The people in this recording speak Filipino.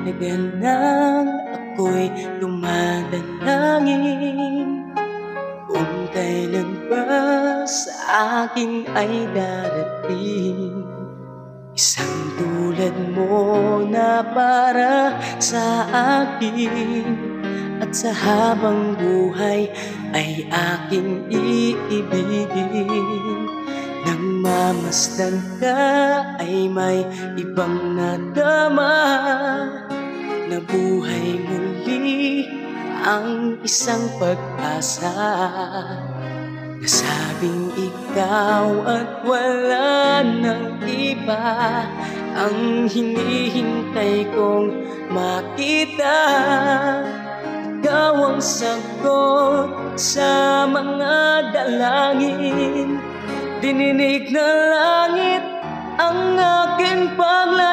Tagal nang ako'y dumadalangin kung kailan ba sa akin ay darating isang tulad mo na para sa akin, at sa habang buhay ay aking iibigin. Nang mamasdan ka ay may ibang nadama, nabuhay muli ang isang pag-asa. Nasabing ikaw at wala ng iba ang hinihintay kong makita. Ikaw ang sagot sa mga dalangin, dininig na langit ang aking paglalakad.